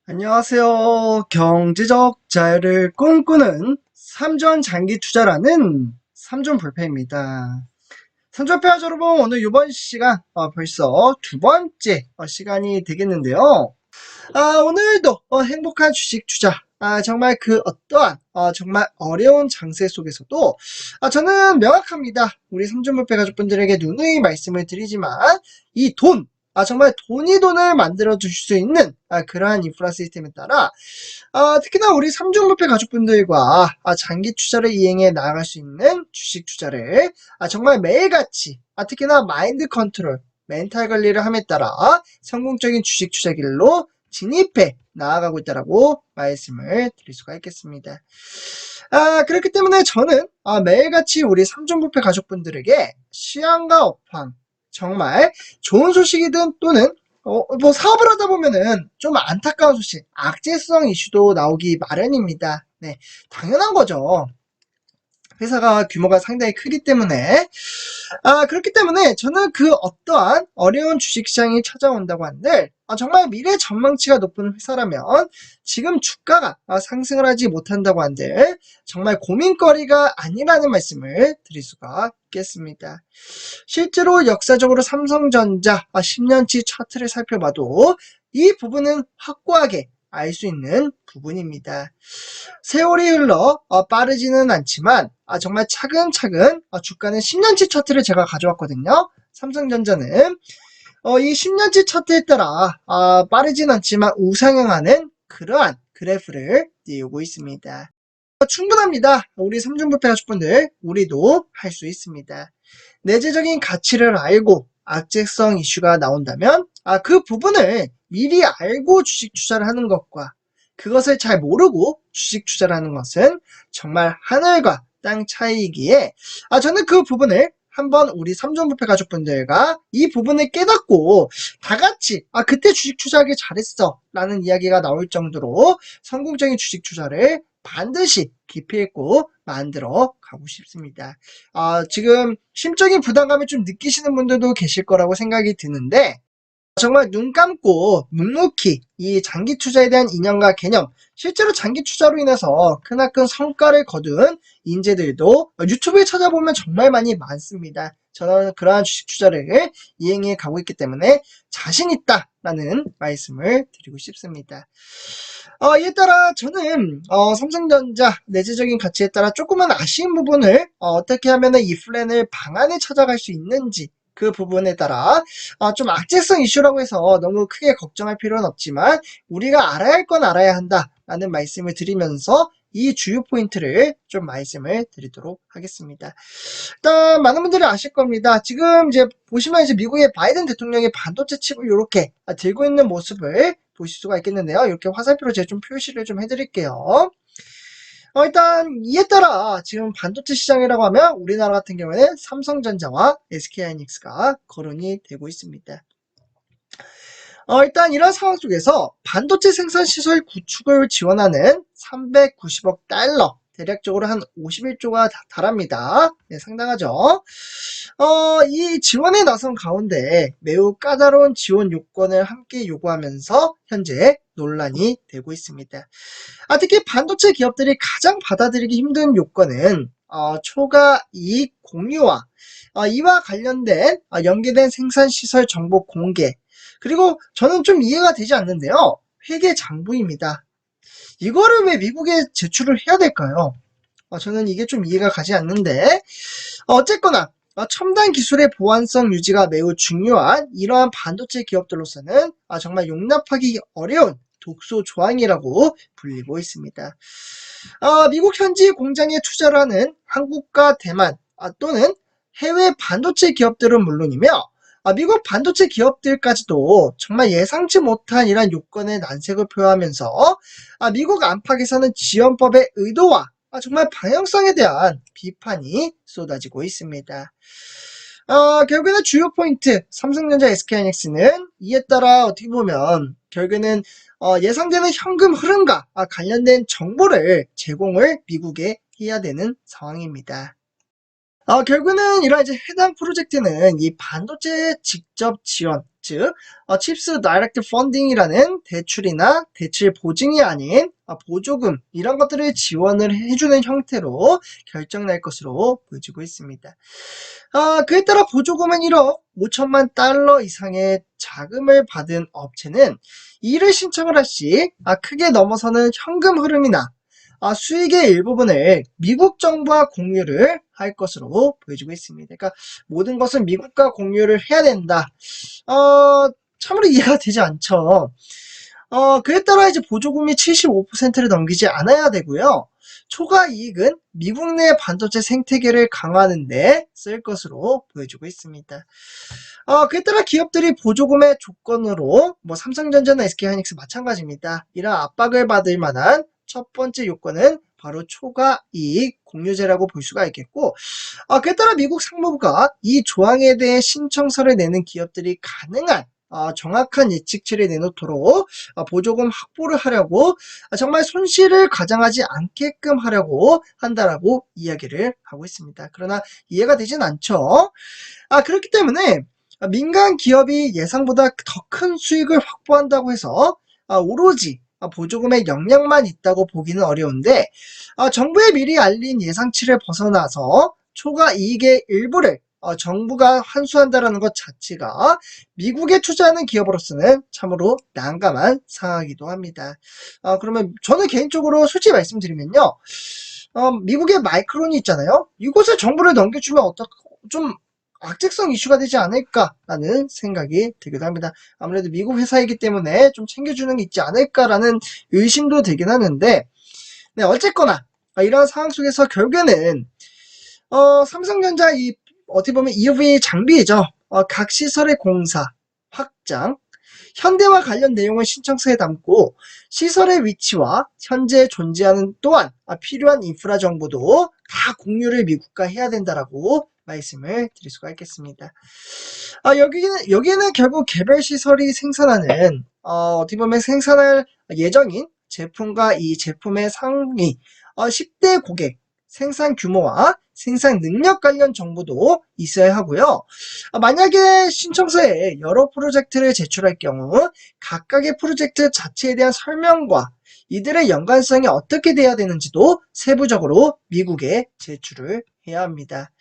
안녕하세요. 경제적 자유를 꿈꾸는 삼전 장기 투자라는 삼전 불패입니다. 삼전 불패 여러분, 오늘 이번 시간 벌써 두 번째 시간이 되겠는데요. 오늘도 행복한 주식 투자, 정말 그 어떠한 정말 어려운 장세 속에서도 저는 명확합니다. 우리 삼전불패 가족분들에게 누누이 말씀을 드리지만 이 돈, 정말 돈이 돈을 만들어 주실 수 있는 그러한 인프라 시스템에 따라 특히나 우리 삼전불패 가족분들과 장기 투자를 이행해 나아갈 수 있는 주식 투자를 정말 매일같이 특히나 마인드 컨트롤, 멘탈 관리를 함에 따라 성공적인 주식 투자 길로 진입해 나아가고 있다라고 말씀을 드릴 수가 있겠습니다. 그렇기 때문에 저는 매일같이 우리 삼전불패 가족분들에게 시황과 업황, 정말 좋은 소식이든 또는 뭐 사업을 하다 보면은 좀 안타까운 소식, 악재성 이슈도 나오기 마련입니다. 네, 당연한 거죠. 회사가 규모가 상당히 크기 때문에 그렇기 때문에 저는 그 어떠한 어려운 주식시장이 찾아온다고 한들 정말 미래 전망치가 높은 회사라면 지금 주가가 상승을 하지 못한다고 한들 정말 고민거리가 아니라는 말씀을 드릴 수가 있겠습니다. 실제로 역사적으로 삼성전자 10년치 차트를 살펴봐도 이 부분은 확고하게 알 수 있는 부분입니다. 세월이 흘러 빠르지는 않지만 정말 차근차근 주가는 10년치 차트를 제가 가져왔거든요. 삼성전자는 이 10년치 차트에 따라 빠르진 않지만 우상향하는 그러한 그래프를 띄우고 있습니다. 충분합니다. 우리 삼중부패 가족분들, 우리도 할 수 있습니다. 내재적인 가치를 알고 악재성 이슈가 나온다면 그 부분을 미리 알고 주식 투자를 하는 것과 그것을 잘 모르고 주식 투자를 하는 것은 정말 하늘과 땅 차이이기에 저는 그 부분을 한번 우리 삼전부패 가족분들과 이 부분을 깨닫고 다 같이 그때 주식 투자하기 잘했어 라는 이야기가 나올 정도로 성공적인 주식 투자를 반드시 깊이 있고 만들어 가고 싶습니다. 지금 심적인 부담감을 좀 느끼시는 분들도 계실 거라고 생각이 드는데 정말 눈 감고 묵묵히 이 장기 투자에 대한 이념과 개념, 실제로 장기 투자로 인해서 크나큰 성과를 거둔 인재들도 유튜브에 찾아보면 정말 많이 많습니다. 저는 그러한 주식 투자를 이행해 가고 있기 때문에 자신 있다라는 말씀을 드리고 싶습니다. 이에 따라 저는 삼성전자 내재적인 가치에 따라 조금은 아쉬운 부분을 어떻게 하면 이 플랜을 방안을 찾아갈 수 있는지 그 부분에 따라 좀 악재성 이슈라고 해서 너무 크게 걱정할 필요는 없지만 우리가 알아야 할 건 알아야 한다라는 말씀을 드리면서 이 주요 포인트를 좀 말씀을 드리도록 하겠습니다. 일단 많은 분들이 아실 겁니다. 지금 이제 보시면 이제 미국의 바이든 대통령이 반도체 칩을 이렇게 들고 있는 모습을 보실 수가 있겠는데요. 이렇게 화살표로 제가 좀 표시를 좀 해드릴게요. 일단 이에 따라 지금 반도체 시장이라고 하면 우리나라 같은 경우에는 삼성전자와 SK하이닉스가 거론이 되고 있습니다. 일단 이런 상황 속에서 반도체 생산 시설 구축을 지원하는 390억 달러, 대략적으로 한 51조가 달합니다. 네, 상당하죠. 이 지원에 나선 가운데 매우 까다로운 지원 요건을 함께 요구하면서 현재 논란이 되고 있습니다. 특히 반도체 기업들이 가장 받아들이기 힘든 요건은 초과 이익 공유와 이와 관련된 연계된 생산시설 정보 공개, 그리고 저는 좀 이해가 되지 않는데요. 회계 장부입니다. 이거를 왜 미국에 제출을 해야 될까요? 저는 이게 좀 이해가 가지 않는데 어쨌거나 첨단 기술의 보안성 유지가 매우 중요한 이러한 반도체 기업들로서는 정말 용납하기 어려운 독소 조항이라고 불리고 있습니다. 미국 현지 공장에 투자를 하는 한국과 대만 또는 해외 반도체 기업들은 물론이며 미국 반도체 기업들까지도 정말 예상치 못한 이러한 요건의 난색을 표하면서 미국 안팎에서는 지원법의 의도와 정말 방향성에 대한 비판이 쏟아지고 있습니다. 결국에는 주요 포인트 삼성전자 SK하이닉스는 이에 따라 어떻게 보면 결국에는 예상되는 현금 흐름과 관련된 정보를 제공을 미국에 해야 되는 상황입니다. 결국은 이런 이제 해당 프로젝트는 이 반도체 직접 지원, 즉, 칩스 다이렉트 펀딩이라는 대출이나 대출 보증이 아닌 보조금 이런 것들을 지원을 해주는 형태로 결정날 것으로 보여지고 있습니다. 그에 따라 보조금은 1억 5천만 달러 이상의 자금을 받은 업체는 이를 신청을 할 시 크게 넘어서는 현금 흐름이나 수익의 일부분을 미국 정부와 공유를 할 것으로 보여지고 있습니다. 그러니까 모든 것은 미국과 공유를 해야 된다. 참으로 이해가 되지 않죠. 그에 따라 이제 보조금이 75%를 넘기지 않아야 되고요. 초과 이익은 미국 내 반도체 생태계를 강화하는 데 쓸 것으로 보여지고 있습니다. 그에 따라 기업들이 보조금의 조건으로 뭐 삼성전자나 SK하이닉스 마찬가지입니다. 이런 압박을 받을 만한 첫 번째 요건은 바로 초과 이익 공유제라고 볼 수가 있겠고, 그에 따라 미국 상무부가 이 조항에 대해 신청서를 내는 기업들이 가능한 정확한 예측치를 내놓도록 보조금 확보를 하려고 정말 손실을 가장하지 않게끔 하려고 한다라고 이야기를 하고 있습니다. 그러나 이해가 되진 않죠. 그렇기 때문에 민간 기업이 예상보다 더 큰 수익을 확보한다고 해서 오로지 보조금의 영향만 있다고 보기는 어려운데, 정부에 미리 알린 예상치를 벗어나서 초과 이익의 일부를 정부가 환수한다라는 것 자체가 미국에 투자하는 기업으로서는 참으로 난감한 상황이기도 합니다. 그러면 저는 개인적으로 솔직히 말씀드리면요, 미국의 마이크론이 있잖아요. 이곳에 정부를 넘겨주면 좀 악재성 이슈가 되지 않을까라는 생각이 들기도 합니다. 아무래도 미국 회사이기 때문에 좀 챙겨주는 게 있지 않을까라는 의심도 들긴 하는데, 네, 어쨌거나 이런 상황 속에서 결국에는 삼성전자 어떻게 보면 EUV 장비이죠. 각 시설의 공사, 확장, 현대와 관련 내용을 신청서에 담고 시설의 위치와 현재 존재하는 또한 필요한 인프라 정보도 다 공유를 미국과 해야 된다라고 말씀을 드릴 수가 있겠습니다. 여기는 결국 개별 시설이 생산하는 어떻게 보면 생산할 예정인 제품과 이 제품의 상위 10대 고객 생산 규모와 생산 능력 관련 정보도 있어야 하고요. 만약에 신청서에 여러 프로젝트를 제출할 경우 각각의 프로젝트 자체에 대한 설명과 이들의 연관성이 어떻게 돼야 되는지도 세부적으로 미국에 제출을 해야 합니다.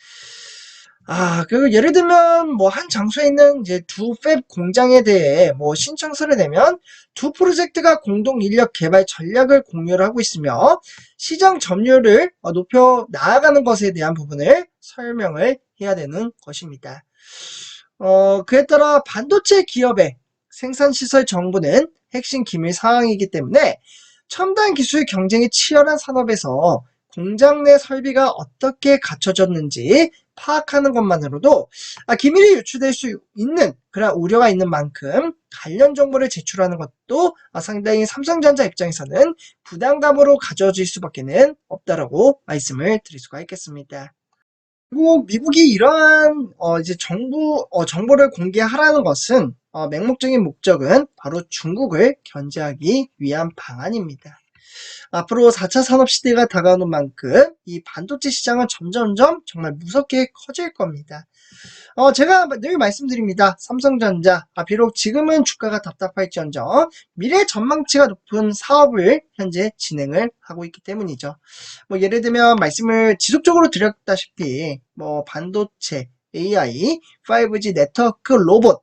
그리고 예를 들면 뭐 한 장소에 있는 이제 두 팹 공장에 대해 뭐 신청서를 내면 두 프로젝트가 공동 인력 개발 전략을 공유를 하고 있으며 시장 점유율을 높여 나아가는 것에 대한 부분을 설명을 해야 되는 것입니다. 그에 따라 반도체 기업의 생산시설 정보는 핵심 기밀 사항이기 때문에 첨단 기술 경쟁이 치열한 산업에서 공장 내 설비가 어떻게 갖춰졌는지 파악하는 것만으로도 기밀이 유출될 수 있는 그런 우려가 있는 만큼 관련 정보를 제출하는 것도 상당히 삼성전자 입장에서는 부담감으로 가져질 수밖에는 없다라고 말씀을 드릴 수가 있겠습니다. 그리고 미국이 이러한 이제 정보를 공개하라는 것은 맹목적인 목적은 바로 중국을 견제하기 위한 방안입니다. 앞으로 4차 산업시대가 다가오는 만큼 이 반도체 시장은 점점점 정말 무섭게 커질 겁니다. 제가 늘 말씀드립니다. 삼성전자, 비록 지금은 주가가 답답할지언정 미래 전망치가 높은 사업을 현재 진행을 하고 있기 때문이죠. 뭐 예를 들면 말씀을 지속적으로 드렸다시피 뭐 반도체, AI, 5G 네트워크, 로봇,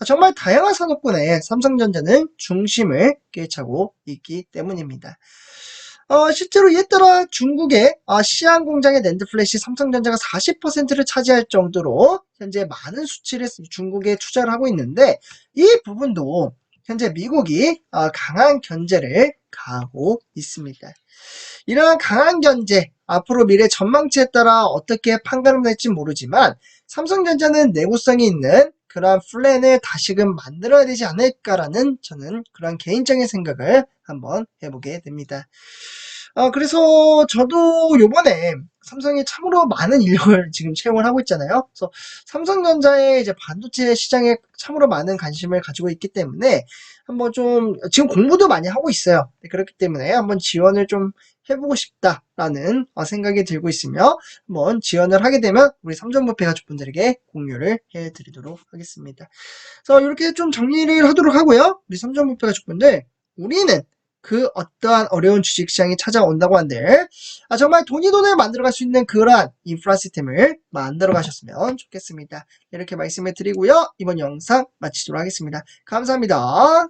정말 다양한 산업군에 삼성전자는 중심을 꿰차고 있기 때문입니다. 실제로 이에 따라 중국의 시안 공장의 낸드 플래시 삼성전자가 40%를 차지할 정도로 현재 많은 수치를 중국에 투자를 하고 있는데, 이 부분도 현재 미국이 강한 견제를 가하고 있습니다. 이러한 강한 견제, 앞으로 미래 전망치에 따라 어떻게 판가름 날지 모르지만 삼성전자는 내구성이 있는 그러한 플랜을 다시금 만들어야 되지 않을까라는 저는 그런 개인적인 생각을 한번 해보게 됩니다. 그래서 저도 요번에 삼성이 참으로 많은 인력을 지금 채용을 하고 있잖아요. 그래서 삼성전자의 이제 반도체 시장에 참으로 많은 관심을 가지고 있기 때문에 한번 좀 지금 공부도 많이 하고 있어요. 그렇기 때문에 한번 지원을 좀 해보고 싶다라는 생각이 들고 있으며 한번 지원을 하게 되면 우리 삼전부패 가족분들에게 공유를 해드리도록 하겠습니다. 그래서 이렇게 좀 정리를 하도록 하고요. 우리 삼전부패 가족분들, 우리는 그 어떠한 어려운 주식시장이 찾아온다고 한들 정말 돈이 돈을 만들어갈 수 있는 그러한 인프라 시스템을 만들어 가셨으면 좋겠습니다. 이렇게 말씀을 드리고요. 이번 영상 마치도록 하겠습니다. 감사합니다.